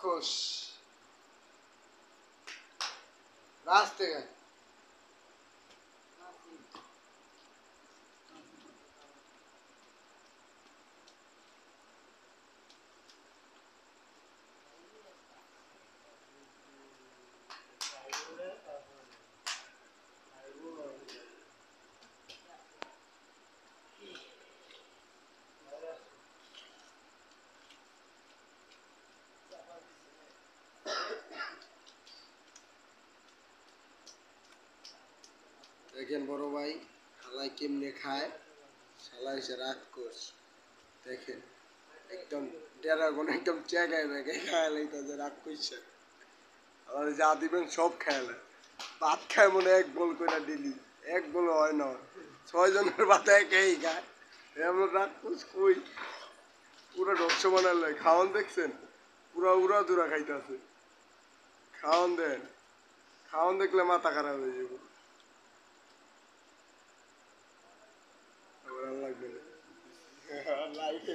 রাক্ষস রাস্তে গায় দেখেন বড় ভাই হালাই কেমনে খায় শালা এসে রাক্ষস দেখেন একদম ড্রাগন একদম চেগায় বেগায় খায় লাইতাছে রাক্ষস আর যা দিবেন সব খায় ভাত খায় মনে এক বল করে দিলি এক বল হয় না 6 জনের ভাত একাই খায় এমন রাক্ষস কই পুরো ঢকস বানালে খাওয়ান দেখছেন পুরা উড়া দুরা খাইতেছে খাওয়ান দেন খাওয়ান দেখলে মাথা খারাপ হয়ে যাবে লাগবে না লাইট